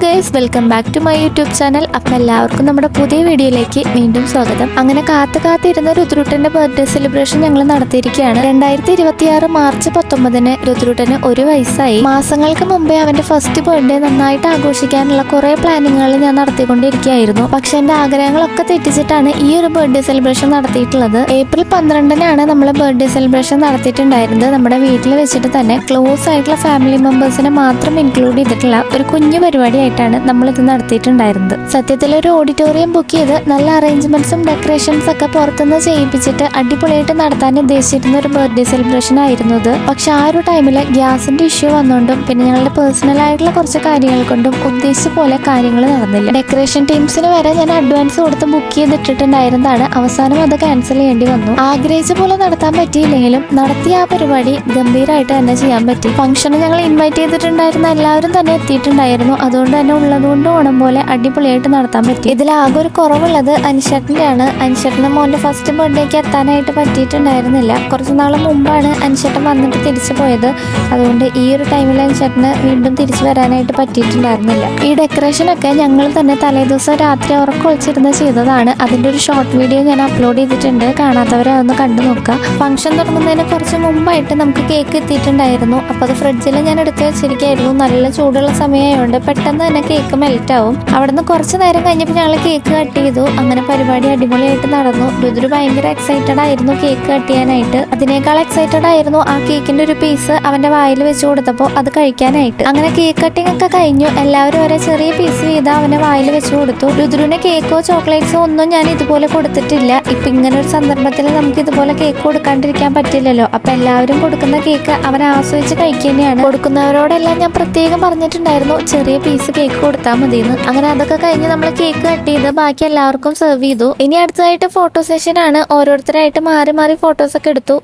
Guys, welcome back to my YouTube channel. അപ്പം എല്ലാവർക്കും നമ്മുടെ പുതിയ വീഡിയോയിലേക്ക് വീണ്ടും സ്വാഗതം. അങ്ങനെ കാത്തിരുന്ന രുദ്രൂട്ടന്റെ ബർത്ത്ഡേ സെലിബ്രേഷൻ ഞങ്ങൾ നടത്തിയിരിക്കുകയാണ്. 2026 മാർച്ച് 19 രുദ്രൂട്ടന് 1 വയസ്സായി. മാസങ്ങൾക്ക് മുമ്പേ അവന്റെ ഫസ്റ്റ് ബർത്ത്ഡേ നന്നായിട്ട് ആഘോഷിക്കാനുള്ള കുറെ പ്ലാനിങ്ങുകൾ ഞാൻ നടത്തിക്കൊണ്ടിരിക്കുകയായിരുന്നു. പക്ഷെ എന്റെ ആഗ്രഹങ്ങളൊക്കെ തെറ്റിച്ചിട്ടാണ് ഈ ഒരു ബർത്ത്ഡേ സെലിബ്രേഷൻ നടത്തിയിട്ടുള്ളത്. ഏപ്രിൽ 12 നമ്മൾ ബർത്ത്ഡേ സെലിബ്രേഷൻ നടത്തിയിട്ടുണ്ടായിരുന്നത്. നമ്മുടെ വീട്ടിൽ വെച്ചിട്ട് തന്നെ ക്ലോസ് ആയിട്ടുള്ള ഫാമിലി മെമ്പേഴ്സിനെ മാത്രം ഇൻക്ലൂഡ് ചെയ്തിട്ടുള്ള ഒരു കുഞ്ഞു പരിപാടിയായിട്ടാണ് നമ്മൾ ഇത് നടത്തിയിട്ടുണ്ടായിരുന്നത്. സത്യത്തിൽ ഒരു ഓഡിറ്റോറിയം ബുക്ക് ചെയ്ത് നല്ല അറേഞ്ച്മെന്റ്സും ഡെക്കറേഷൻസ് ഒക്കെ പുറത്തുനിന്ന് ചെയ്യിപ്പിച്ചിട്ട് അടിപൊളിയായിട്ട് നടത്താൻ ഉദ്ദേശിച്ചിരുന്ന ഒരു ബർത്ത്ഡേ സെലിബ്രേഷൻ ആയിരുന്നു ഇത്. പക്ഷെ ആ ഒരു ടൈമിൽ ഗ്യാസിന്റെ ഇഷ്യൂ വന്നുകൊണ്ടും പിന്നെ ഞങ്ങളുടെ പേഴ്സണൽ ആയിട്ടുള്ള കുറച്ച് കാര്യങ്ങൾ കൊണ്ടും ഉദ്ദേശിച്ച പോലെ കാര്യങ്ങൾ നടന്നില്ല. ഡെക്കറേഷൻ ടീംസിന് വരെ ഞാൻ അഡ്വാൻസ് കൊടുത്ത് ബുക്ക് ചെയ്തിട്ടിട്ടുണ്ടായിരുന്നതാണ്. അവസാനം അത് ക്യാൻസൽ ചെയ്യേണ്ടി വന്നു. ആഗ്രഹിച്ച പോലെ നടത്താൻ പറ്റിയില്ലെങ്കിലും നടത്തിയ ആ പരിപാടി ഗംഭീരമായിട്ട് തന്നെ ചെയ്യാൻ പറ്റി. ഫംഗ്ഷന് ഞങ്ങൾ ഇൻവൈറ്റ് ചെയ്തിട്ടുണ്ടായിരുന്ന എല്ലാവരും തന്നെ എത്തിയിട്ടുണ്ടായിരുന്നു. അതുകൊണ്ട് തന്നെ ഉള്ളതുകൊണ്ട് ഓണം പോലെ അടിപൊളിയായിട്ട് നടത്താൻ പറ്റി. ഇതിലാകെ ഒരു കുറവുള്ളത് അൻഷേട്ടൻ്റെയാണ്. അൻഷേട്ടൻ്റെ മോൻ്റെ ഫസ്റ്റ് ബർത്ത്ഡേക്ക് എത്താനായിട്ട് പറ്റിയിട്ടുണ്ടായിരുന്നില്ല. കുറച്ച് നാൾ മുമ്പാണ് അൻഷേട്ടൻ വന്നിട്ട് തിരിച്ചു പോയത്. അതുകൊണ്ട് ഈ ഒരു ടൈമിൽ അൻഷേട്ടന് വീണ്ടും തിരിച്ചു വരാനായിട്ട് പറ്റിയിട്ടുണ്ടായിരുന്നില്ല. ഈ ഡെക്കറേഷനൊക്കെ ഞങ്ങൾ തന്നെ തലേദിവസം രാത്രി ഉറക്കൊളിച്ചിരുന്ന് ചെയ്തതാണ്. അതിൻ്റെ ഒരു ഷോർട്ട് വീഡിയോ ഞാൻ അപ്ലോഡ് ചെയ്തിട്ടുണ്ട്. കാണാത്തവരെ അതൊന്ന് കണ്ടു നോക്കുക. ഫംഗ്ഷൻ തുടങ്ങുന്നതിന് കുറച്ച് മുമ്പായിട്ട് നമുക്ക് കേക്ക് എത്തിയിട്ടുണ്ടായിരുന്നു. അപ്പോൾ അത് ഫ്രിഡ്ജിൽ ഞാൻ എടുത്ത് വെച്ചിരിക്കുകയായിരുന്നു. നല്ല ചൂടുള്ള സമയമായതുകൊണ്ട് പെട്ടെന്ന് തന്നെ കേക്ക് മെൽറ്റ് ആവും. അവിടെ നിന്ന് കുറച്ച് നേരം കഴിഞ്ഞപ്പോൾ ഞങ്ങൾ കേക്ക് കട്ട് ചെയ്തു. അങ്ങനെ പരിപാടി അടിപൊളിയായിട്ട് നടന്നു. രുദ്രു ഭയങ്കര എക്സൈറ്റഡ് ആയിരുന്നു കേക്ക് കട്ട് ചെയ്യാനായിട്ട്. അതിനേക്കാൾ എക്സൈറ്റഡ് ആയിരുന്നു ആ കേക്കിന്റെ ഒരു പീസ് അവന്റെ വായിൽ വെച്ച് കൊടുത്തപ്പോൾ അത് കഴിക്കാനായിട്ട്. അങ്ങനെ കേക്ക് കട്ടിംഗ് ഒക്കെ കഴിഞ്ഞു. എല്ലാവരും ഒരേ ചെറിയ പീസ് ചെയ്ത് അവന്റെ വായിൽ വെച്ച് കൊടുത്തു. രുദ്രുവിന് കേക്കോ ചോക്ലേറ്റ്സോ ഒന്നും ഞാൻ ഇതുപോലെ കൊടുത്തിട്ടില്ല. ഇപ്പൊ ഇങ്ങനെ ഒരു സന്ദർഭത്തിൽ നമുക്ക് ഇതുപോലെ കേക്ക് കൊടുക്കാണ്ടിരിക്കാൻ പറ്റില്ലല്ലോ. അപ്പൊ എല്ലാവരും കൊടുക്കുന്ന കേക്ക് അവൻ ആസ്വദിച്ച് കഴിക്കുന്നതാണ്. കൊടുക്കുന്നവരോടെല്ലാം ഞാൻ പ്രത്യേകം പറഞ്ഞിട്ടുണ്ടായിരുന്നു ചെറിയ പീസ് കേക്ക് കൊടുത്താൽ മതിയെന്ന്. അങ്ങനെ അതൊക്കെ കഴിഞ്ഞ് നമ്മൾ കേക്ക് കട്ട് ചെയ്ത് ബാക്കി എല്ലാവർക്കും സെർവ് ചെയ്തു. ഇനി അടുത്തതായിട്ട് ഫോട്ടോ സെഷൻ ആണ്. ഓരോരുത്തരായിട്ട് മാറി മാറി ഫോട്ടോസ് ഒക്കെ എടുത്തു.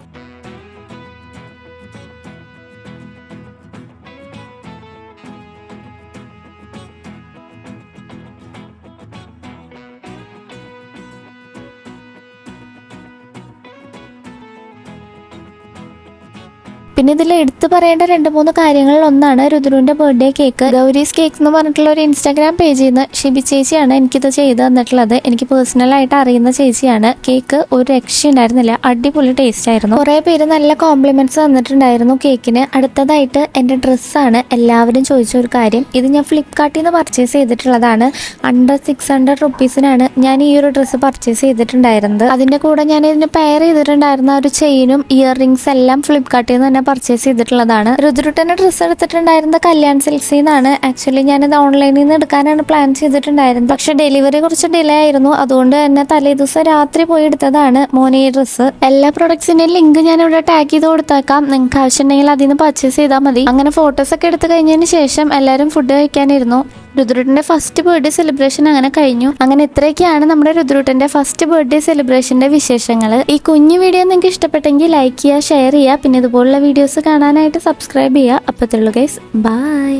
പിന്നെ ഇതിൽ എടുത്തു പറയേണ്ട 2-3 കാര്യങ്ങളിൽ ഒന്നാണ് രുദ്രുവിന്റെ ബർത്ത്ഡേ കേക്ക്. ഗൗരീസ് കേക്ക് എന്ന് പറഞ്ഞിട്ടുള്ള ഒരു ഇൻസ്റ്റാഗ്രാം പേജിൽ നിന്ന് ഷിബി ചേച്ചിയാണ് എനിക്കിത് ചെയ്ത് തന്നിട്ടുള്ളത്. എനിക്ക് പേഴ്സണലായിട്ട് അറിയുന്ന ചേച്ചിയാണ്. കേക്ക് ഒരു രക്ഷയുണ്ടായിരുന്നില്ല, അടിപൊളി ടേസ്റ്റ് ആയിരുന്നു. കുറെ പേര് നല്ല കോംപ്ലിമെന്റ്സ് തന്നിട്ടുണ്ടായിരുന്നു കേക്കിന്. അടുത്തതായിട്ട് എൻ്റെ ഡ്രസ്സാണ്. എല്ലാവരും ചോദിച്ച ഒരു കാര്യം. ഇത് ഞാൻ ഫ്ലിപ്കാർട്ടിൽ നിന്ന് പർച്ചേസ് ചെയ്തിട്ടുള്ളതാണ്. അണ്ടർ 600 റുപ്പീസിനാണ് ഞാൻ ഈ ഒരു ഡ്രസ്സ് പർച്ചേസ് ചെയ്തിട്ടുണ്ടായിരുന്നത്. അതിന്റെ കൂടെ ഞാൻ ഇതിന് പെയർ ചെയ്തിട്ടുണ്ടായിരുന്ന ഒരു ചെയിനും ഇയർ റിംഗ്സ് എല്ലാം ഫ്ലിപ്കാർട്ടിൽ നിന്ന് തന്നെ പർച്ചേസ് ചെയ്തിട്ടുള്ളതാണ്. രുദ്രുട്ടന് ഡ്രസ്സ് എടുത്തിട്ടുണ്ടായിരുന്നത് കല്യാൺ സിൽക്സിൽ നിന്നാണ്. ആക്ച്വലി ഞാനിത് ഓൺലൈനിൽ നിന്ന് എടുക്കാനാണ് പ്ലാൻ ചെയ്തിട്ടുണ്ടായിരുന്നത്. പക്ഷെ ഡെലിവറി കുറച്ച് ഡിലേ ആയിരുന്നു. അതുകൊണ്ട് തന്നെ തലേ ദിവസം രാത്രി പോയി എടുത്തതാണ് മോനെ ഈ ഡ്രസ്സ്. എല്ലാ പ്രൊഡക്ട്സിന്റെയും ലിങ്ക് ഞാൻ ഇവിടെ ടാഗ് ചെയ്ത് കൊടുത്തേക്കാം. നിങ്ങൾക്ക് ആവശ്യമുണ്ടെങ്കിൽ അതിൽ നിന്ന് പർച്ചേസ് ചെയ്താൽ മതി. അങ്ങനെ ഫോട്ടോസ് ഒക്കെ എടുത്തു കഴിഞ്ഞതിന് ശേഷം എല്ലാവരും ഫുഡ് കഴിക്കാനിരുന്നു. രുദ്രൂട്ടന്റെ ഫസ്റ്റ് ബർത്ത്ഡേ സെലിബ്രേഷൻ അങ്ങനെ കഴിഞ്ഞു. അങ്ങനെ ഇത്രയൊക്കെയാണ് നമ്മുടെ രുദ്രൂട്ടന്റെ ഫസ്റ്റ് ബർത്ത്ഡേ സെലിബ്രേഷന്റെ വിശേഷങ്ങൾ. ഈ കുഞ്ഞു വീഡിയോ നിങ്ങൾക്ക് ഇഷ്ടപ്പെട്ടെങ്കിൽ ലൈക്ക് ചെയ്യുക, ഷെയർ ചെയ്യുക. പിന്നെ ഇതുപോലുള്ള വീഡിയോസ് കാണാനായിട്ട് സബ്സ്ക്രൈബ് ചെയ്യുക. അപ്പത്തുള്ളൂ ഗൈസ്, ബൈ.